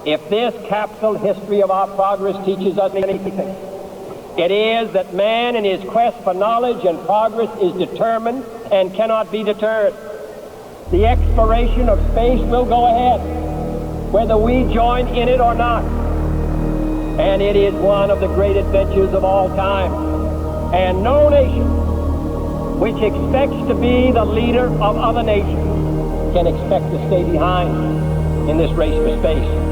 If this capsule history of our progress teaches us anything, it is that man in his quest for knowledge and progress is determined and cannot be deterred. The exploration of space will go ahead, whether we join in it or not. And it is one of the great adventures of all time. And no nation which expects to be the leader of other nations can expect to stay behind in this race for space.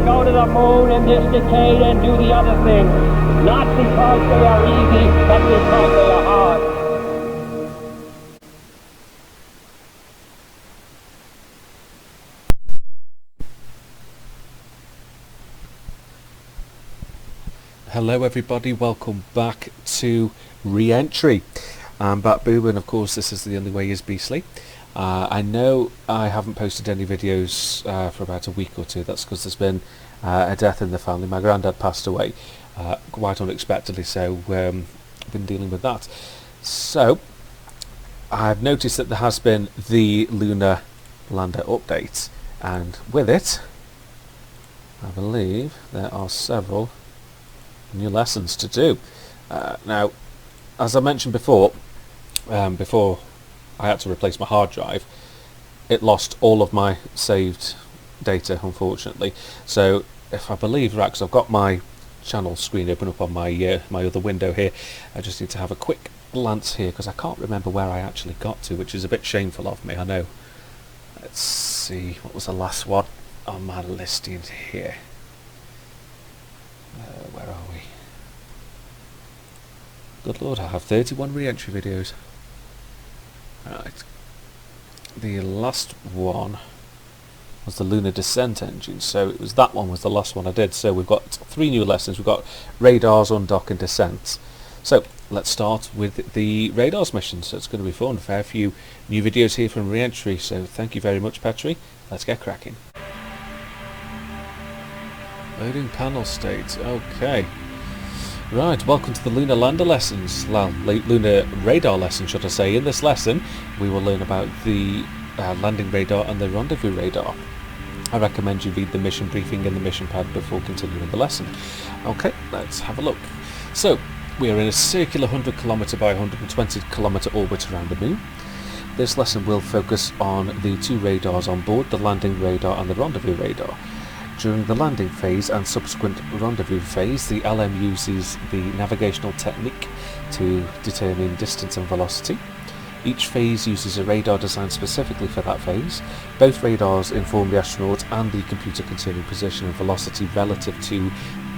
Go to the moon in this decade and do the other things, not because they are easy, but because they are hard. Hello everybody, welcome back to Reentry. I'm Bat Boo, and of course this is The Only Way Is Beastly. I know I haven't posted any videos for about a week or two. That's because there's been a death in the family. My granddad passed away quite unexpectedly, so I've been dealing with that. So I've noticed that there has been the Lunar lander update, and with it I believe there are several new lessons to do. Now, as I mentioned before I had to replace my hard drive, it lost all of my saved data, unfortunately. So if I believe right, because I've got my channel screen open up on my my other window here, I just need to have a quick glance here because I can't remember where I actually got to, which is a bit shameful of me, I know. Let's see, what was the last one on my listing here? Where are we? Good lord, I have 31 re-entry videos. Right, the last one was the Lunar Descent engine, so it was that one was the last one I did. So we've got 3 new lessons. We've got radars, undock and descent. So let's start with the radars mission. So it's going to be fun. Fair few new videos here from Reentry, so thank you very much, Petri. Let's get cracking. Loading panel state. Okay. Right, welcome to the Lunar Lander lessons, well, Lunar Radar lesson should I say. In this lesson we will learn about the landing radar and the rendezvous radar. I recommend you read the mission briefing in the mission pad before continuing the lesson. Okay, let's have a look. So, we are in a circular 100 km by 120 km orbit around the moon. This lesson will focus on the 2 radars on board, the landing radar and the rendezvous radar. During the landing phase and subsequent rendezvous phase, the LM uses the navigational technique to determine distance and velocity. Each phase uses a radar designed specifically for that phase. Both radars inform the astronaut and the computer concerning position and velocity relative to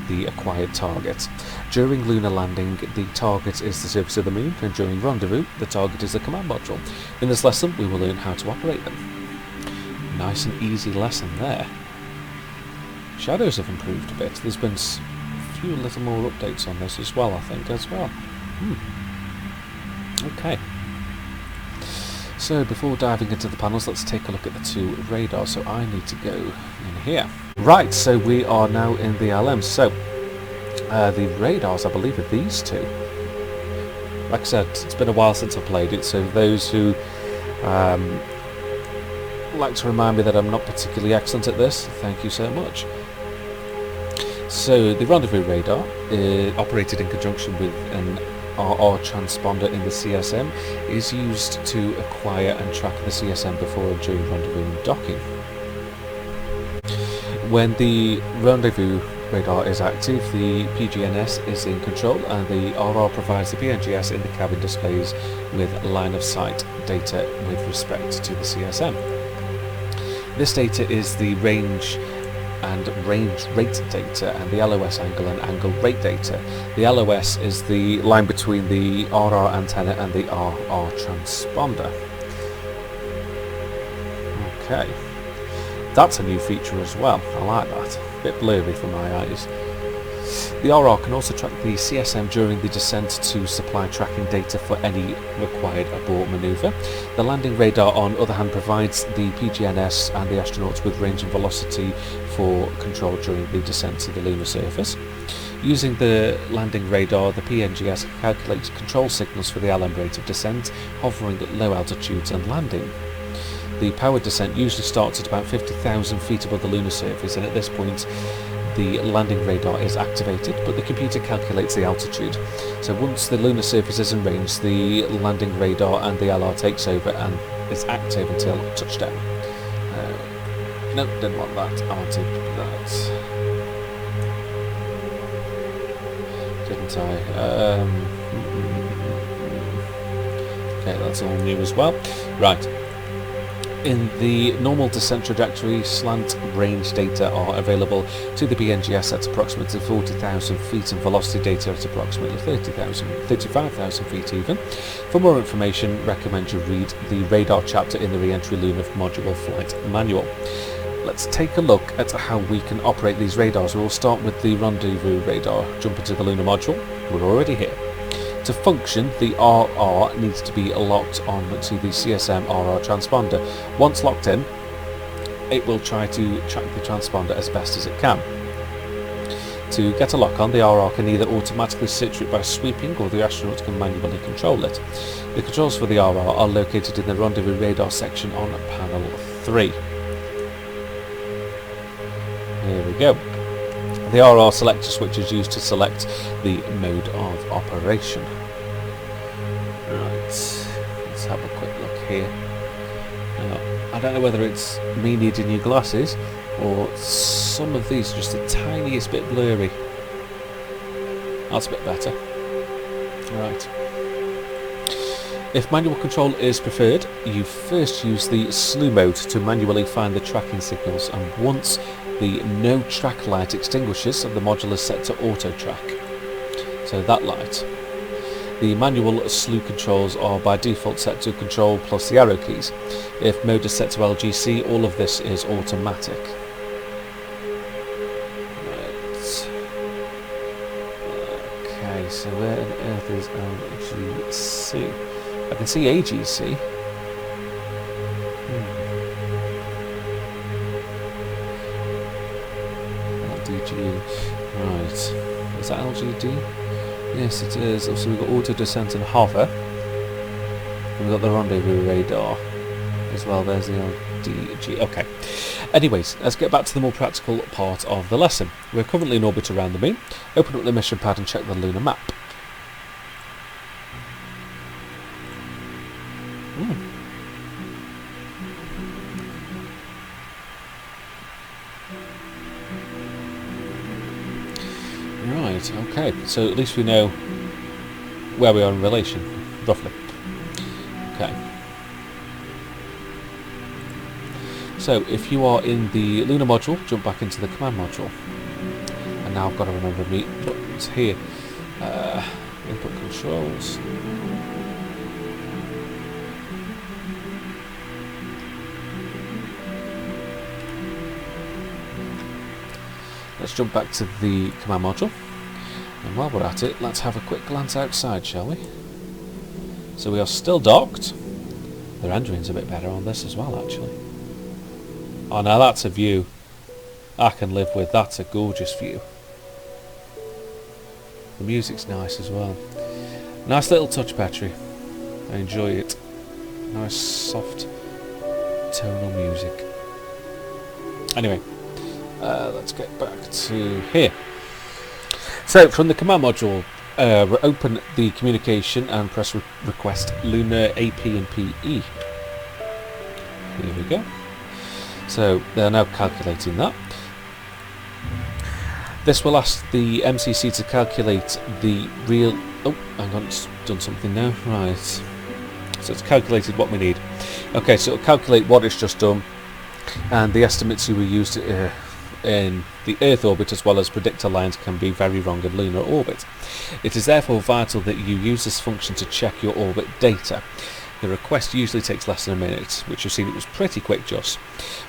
the acquired target. During lunar landing, the target is the surface of the moon, and during rendezvous, the target is the command module. In this lesson, we will learn how to operate them. Nice and easy lesson there. Shadows have improved a bit. There's been a few little more updates on this as well, I think, as well. Okay. So before diving into the panels, let's take a look at the 2 radars. So I need to go in here. Right, so we are now in the LM. So the radars, I believe, are these 2. Like I said, it's been a while since I played it, so those who like to remind me that I'm not particularly excellent at this, thank you so much. So the rendezvous radar, operated in conjunction with an RR transponder in the CSM, is used to acquire and track the CSM before and during rendezvous and docking. When the rendezvous radar is active, the PGNS is in control and the RR provides the PNGS in the cabin displays with line of sight data with respect to the CSM. This data is the range and range rate data and the LOS angle and angle rate data. The LOS is the line between the RR antenna and the RR transponder. Okay. That's a new feature as well. I like that. A bit blurry for my eyes. The RR can also track the CSM during the descent to supply tracking data for any required abort manoeuvre. The landing radar, on the other hand, provides the PGNS and the astronauts with range and velocity for control during the descent to the lunar surface. Using the landing radar, the PNGS calculates control signals for the LM rate of descent, hovering at low altitudes and landing. The powered descent usually starts at about 50,000 feet above the lunar surface, and at this point the landing radar is activated, but the computer calculates the altitude. So once the lunar surface is in range, the landing radar and the LR takes over and is active until touchdown. No, didn't want that. I wanted that. Didn't I? Okay, that's all new as well. Right. In the normal descent trajectory, slant range data are available to the PNGS at approximately 40,000 feet and velocity data at approximately 35,000 feet even. For more information, recommend you read the radar chapter in the Reentry Lunar Module Flight Manual. Let's take a look at how we can operate these radars. We'll start with the Rendezvous radar. Jump into the lunar module. We're already here. To function, the RR needs to be locked on to the CSM RR transponder. Once locked in, it will try to track the transponder as best as it can. To get a lock on, the RR can either automatically switch it by sweeping, or the astronauts can manually control it. The controls for the RR are located in the Rendezvous radar section on panel 3. Here we go. The RR selector switch is used to select the mode of operation. Right, let's have a quick look here. Now, I don't know whether it's me needing new glasses or some of these are just the tiniest bit blurry. That's a bit better. Right. If manual control is preferred, you first use the slew mode to manually find the tracking signals, and once the no track light extinguishes, the module is set to auto track. So that light. The manual slew controls are by default set to control plus the arrow keys. If mode is set to LGC, all of this is automatic. Right. Okay, so where on earth is LGC? I can see AGC. Right, is that LGD? Yes, it is. So we've got auto descent and hover. And we've got the rendezvous radar as well. There's the LDG. Okay. Anyways, let's get back to the more practical part of the lesson. We're currently in orbit around the moon. Open up the mission pad and check the lunar map. Right, okay, so at least we know where we are in relation, roughly. Okay. So, if you are in the lunar module, jump back into the command module. And now I've got to remember the buttons here. Input controls. Let's jump back to the command module, and while we're at it, let's have a quick glance outside, shall we? So we are still docked. The rendering's a bit better on this as well, actually. Oh, now that's a view I can live with. That's a gorgeous view. The music's nice as well. Nice little touch battery. I enjoy it. Nice soft tonal music. Anyway. Let's get back to here. So from the command module, open the communication and press request Lunar AP and PE. Here we go. So they're now calculating that. This will ask the MCC to calculate the real... Oh, hang on, it's done something now. Right. So it's calculated what we need. Okay, so it'll calculate what it's just done and the estimates you were used in the Earth orbit, as well as predictor lines can be very wrong in lunar orbit. It is therefore vital that you use this function to check your orbit data. The request usually takes less than a minute, which you've seen it was pretty quick just.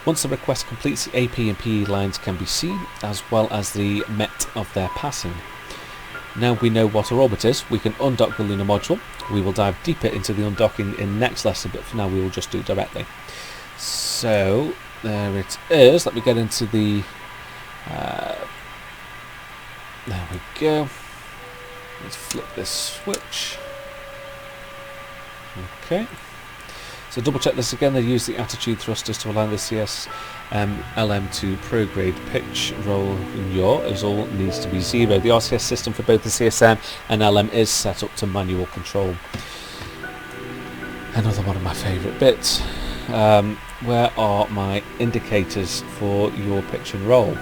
Once the request completes, the AP and PE lines can be seen, as well as the met of their passing. Now we know what our orbit is, we can undock the lunar module. We will dive deeper into the undocking in next lesson, but for now we will just do it directly. So, there it is. Let me get into the... there we go. Let's flip this switch. Okay. So double check this again. They use the attitude thrusters to align the CSM-LM to prograde pitch, roll and yaw, as all needs to be 0. The RCS system for both the CSM and LM is set up to manual control. Another one of my favourite bits. Where are my indicators for your pitch and roll?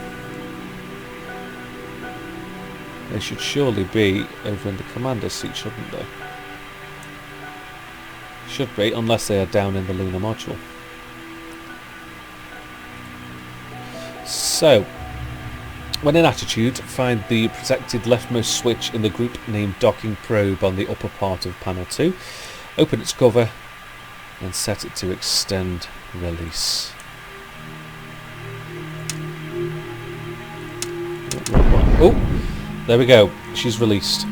They should surely be over in the commander's seat, shouldn't they? Should be, unless they are down in the lunar module. So, when in attitude, find the protected leftmost switch in the group named Docking Probe on the upper part of panel 2. Open its cover and set it to extend release. Oh, there we go. She's released.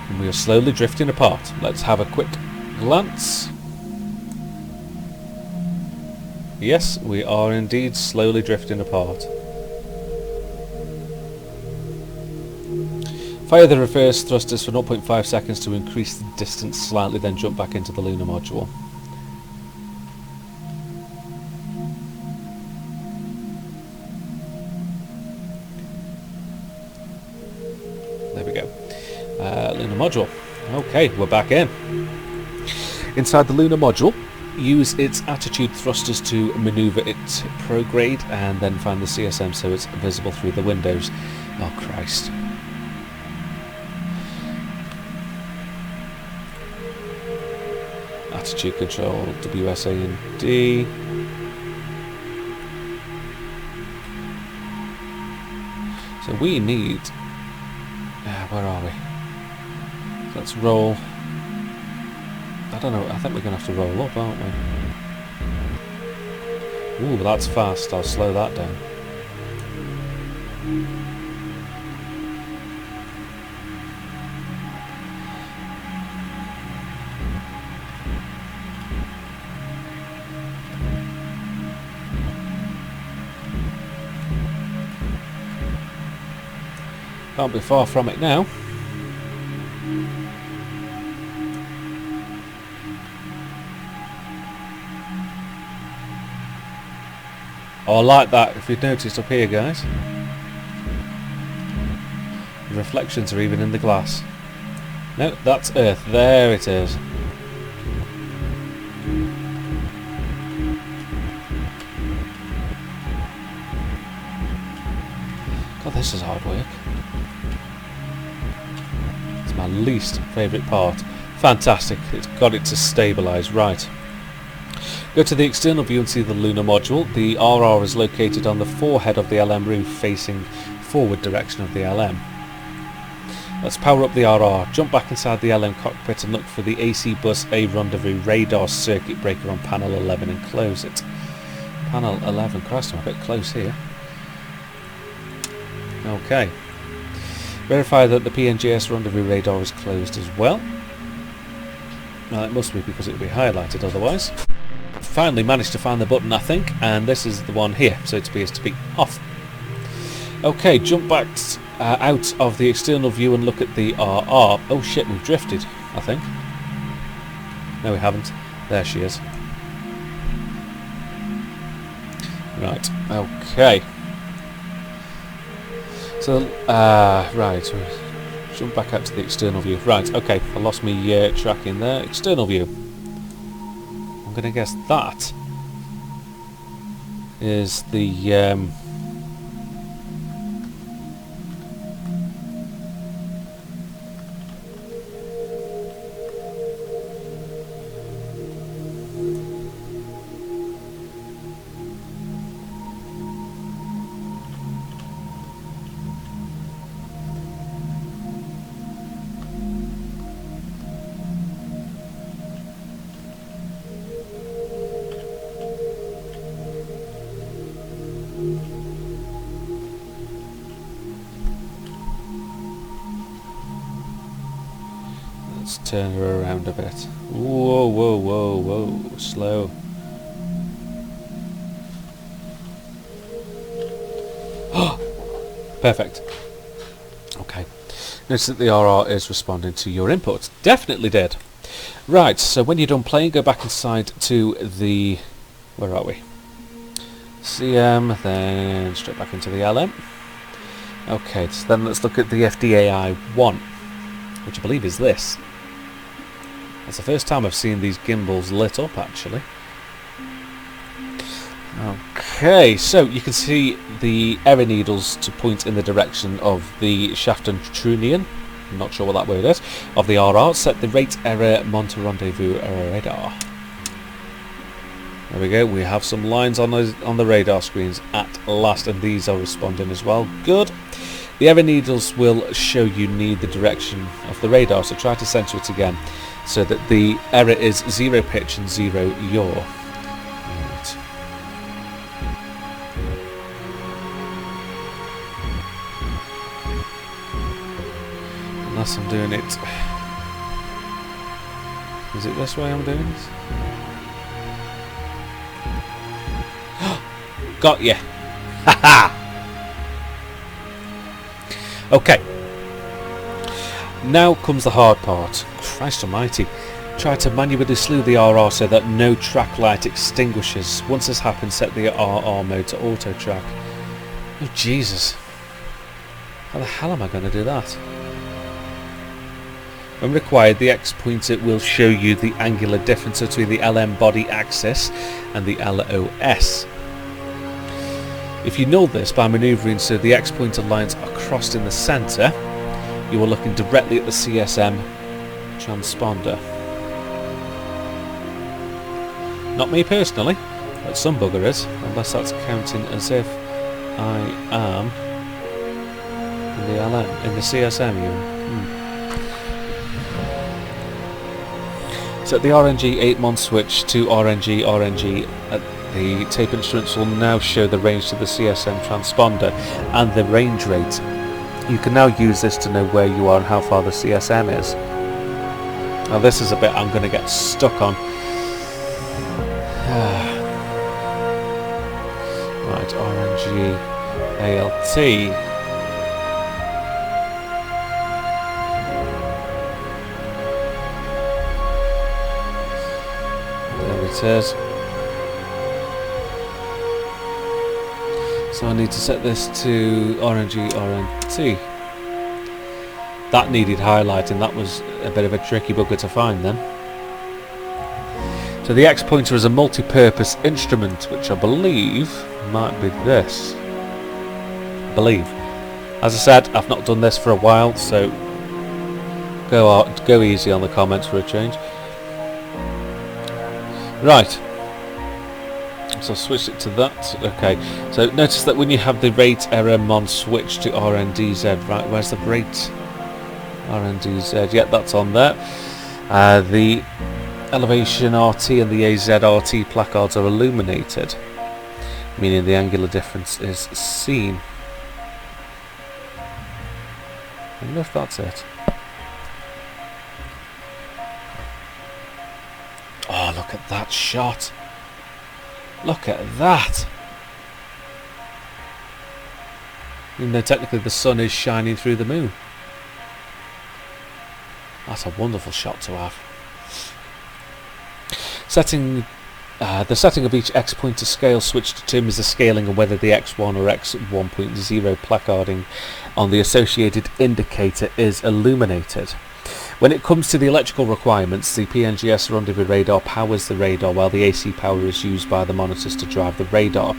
And we are slowly drifting apart. Let's have a quick glance. Yes, we are indeed slowly drifting apart. Fire the reverse thrusters for 0.5 seconds to increase the distance slightly, then jump back into the lunar module. There we go. Lunar module. Okay, we're back in. Inside the lunar module, use its attitude thrusters to manoeuvre it prograde and then find the CSM so it's visible through the windows. Oh Christ. Attitude control, WSA and D. So we need... where are we? Let's roll. I don't know, I think we're going to have to roll up, aren't we? Ooh, that's fast. I'll slow that down. Can't be far from it now. Oh, I like that, if you've noticed up here, guys. The reflections are even in the glass. No, that's Earth. There it is. God, this is hard work. It's my least favourite part. Fantastic. It's got it to stabilise. Right. Go to the external view and see the lunar module. The RR is located on the forehead of the LM roof facing forward direction of the LM. Let's power up the RR, jump back inside the LM cockpit and look for the AC Bus A Rendezvous radar circuit breaker on panel 11 and close it. Panel 11, Christ, I'm a bit close here. Okay. Verify that the PNGS Rendezvous radar is closed as well. Well, it must be because it would be highlighted otherwise. Finally managed to find the button, I think, and this is the one here, so it appears to be off. Okay, jump back out of the external view and look at the RR. Oh shit, we've drifted, I think. No, we haven't. There she is. Right, okay. So, right, jump back out to the external view. Right, okay, I lost me tracking there. External view. I'm going to guess that is the... Let's turn her around a bit. Whoa, whoa, whoa, whoa. Slow. Perfect. Okay. Notice that the RR is responding to your input. Definitely did. Right, so when you're done playing, go back inside to the... Where are we? CM, then straight back into the LM. Okay, so then let's look at the FDAI 1, which I believe is this. That's the first time I've seen these gimbals lit up, actually. Okay, so you can see the error needles to point in the direction of the shaft and trunnion. I'm not sure what that word is. Of the RR, set the rate error monitor rendezvous radar. There we go. We have some lines on the radar screens at last, and these are responding as well. Good. The error needles will show you need the direction of the radar, so try to center it again, so that the error is 0 pitch and 0 yaw. Right. Unless I'm doing it... Is it this way I'm doing this? Got ya! Haha! Okay. Now comes the hard part. Christ almighty. Try to manually slew the RR so that no track light extinguishes. Once this happens, set the RR mode to auto track. Oh Jesus. How the hell am I going to do that? When required, the X pointer will show you the angular difference between the LM body axis and the LOS. If you know this by manoeuvring so the X pointer lines are crossed in the centre, you are looking directly at the CSM transponder. Not me personally, but some bugger is, unless that's counting as if I am in the LM, in the CSM even. Set the RNG 8-mon switch to RNG. The tape instruments will now show the range to the CSM transponder and the range rate. You can now use this to know where you are and how far the CSM is. Now this is a bit I'm going to get stuck on. Right, RNG ALT. There it is. So I need to set this to RNT. That needed highlighting. That was a bit of a tricky bugger to find then. So the X pointer is a multi-purpose instrument, which I believe might be this. I believe. As I said, I've not done this for a while, so go easy on the comments for a change. Right. So I'll switch it to that. Okay, so notice that when you have the rate error mon switch to RNDZ, right, where's the rate? RNDZ, yeah, that's on there. The elevation RT and the AZRT placards are illuminated, meaning the angular difference is seen. I wonder if that's it. Oh, look at that shot. Look at that! Even though technically the sun is shining through the moon. That's a wonderful shot to have. The setting of each X pointer scale switch determines the scaling and whether the X1 or X1.0 placarding on the associated indicator is illuminated. When it comes to the electrical requirements, the PNGS rendezvous radar powers the radar while the AC power is used by the monitors to drive the radar.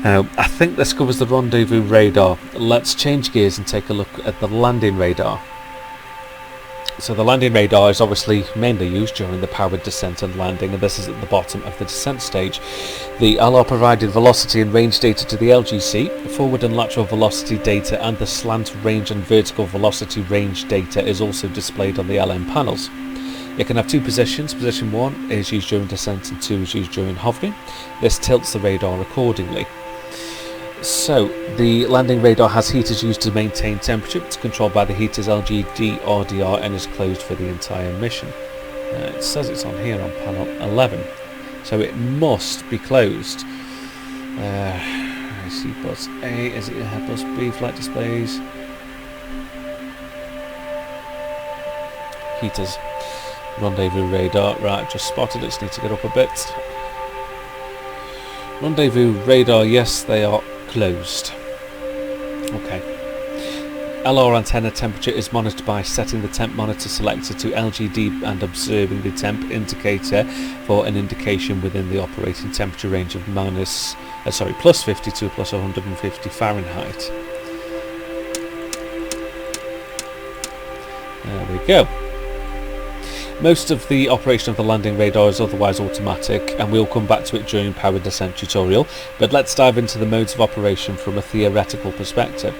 I think this covers the rendezvous radar. Let's change gears and take a look at the landing radar. So the landing radar is obviously mainly used during the powered descent and landing, and this is at the bottom of the descent stage. The LR provided velocity and range data to the LGC, forward and lateral velocity data and the slant range and vertical velocity range data is also displayed on the LM panels. It can have two positions. Position 1 is used during descent and 2 is used during hovering. This tilts the radar accordingly. So, the landing radar has heaters used to maintain temperature. It's controlled by the heaters LGD RDR and is closed for the entire mission. It says it's on here on panel 11, so it must be closed. I see bus A, is it bus B, flight displays? Heaters. Rendezvous radar, right, just spotted it, just need to get up a bit. Rendezvous radar, yes, they are closed. Okay. LR antenna temperature is monitored by setting the temp monitor selector to LGD and observing the temp indicator for an indication within the operating temperature range of plus 50 to plus 150 Fahrenheit. There we go. Most of the operation of the landing radar is otherwise automatic, and we'll come back to it during power descent tutorial, but let's dive into the modes of operation from a theoretical perspective.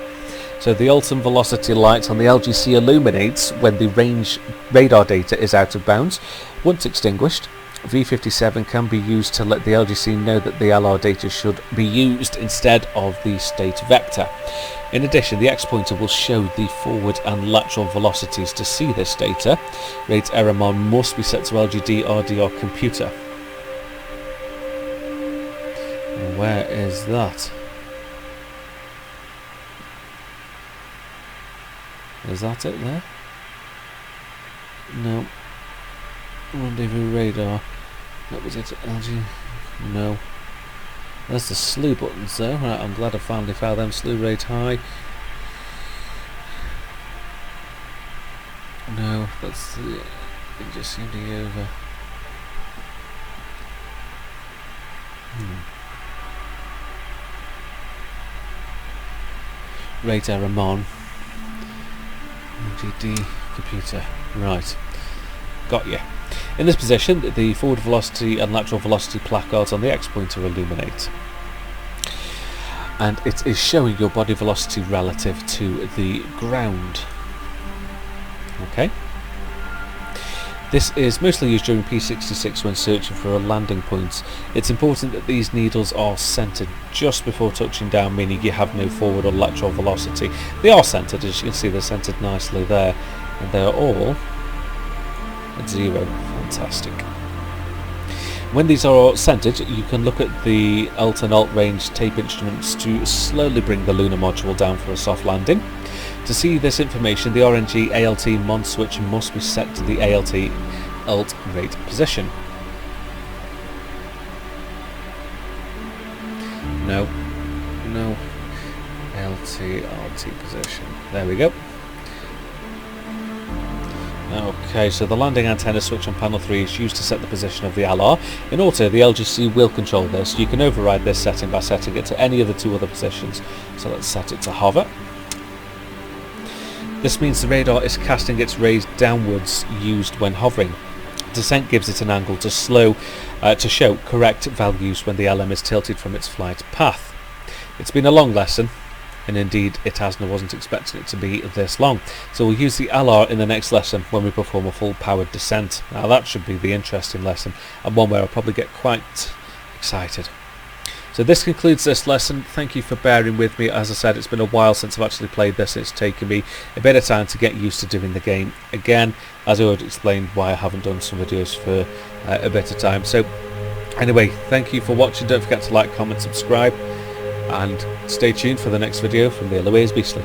So the ultimate velocity light on the LGC illuminates when the range radar data is out of bounds. Once extinguished, V57 can be used to let the LGC know that the LR data should be used instead of the state vector. In addition, the X-pointer will show the forward and lateral velocities. To see this data, rate error mon must be set to LGD RDR computer. Where is that? Is that it there? No. Rendezvous radar. That was it. LG. No. There's the slew buttons though. Right, I'm glad I finally found them. Slew rate high. No, that's the. It just seemed to be over. Rate error mon. LGD computer. Right. Got you. In this position, the forward velocity and lateral velocity placards on the X-pointer illuminate. And it is showing your body velocity relative to the ground. Okay. This is mostly used during P66 when searching for a landing point. It's important that these needles are centered just before touching down, meaning you have no forward or lateral velocity. They are centered, as you can see, they're centered nicely there, and they are all at 0. Fantastic. When these are all centered, you can look at the alt and alt range tape instruments to slowly bring the lunar module down for a soft landing. To see this information, the RNG ALT mon switch must be set to the ALT alt rate position. No, ALT alt position. There we go. Okay, so the landing antenna switch on panel 3 is used to set the position of the LR. In auto, the LGC will control this. You can override this setting by setting it to any of the 2 other positions. So let's set it to hover. This means the radar is casting its rays downwards, used when hovering. Descent gives it an angle to show correct values when the LM is tilted from its flight path. It's been a long lesson, and indeed it has, and I wasn't expecting it to be this long. So we'll use the LR in the next lesson when we perform a full powered descent. Now that should be the interesting lesson, and one where I'll probably get quite excited. So this concludes this lesson. Thank you for bearing with me. As I said, it's been a while since I've actually played this. It's taken me a bit of time to get used to doing the game again, as I already explained why I haven't done some videos for a bit of time. So anyway, thank you for watching. Don't forget to like, comment, subscribe, and stay tuned for the next video from the Eloise Beastly.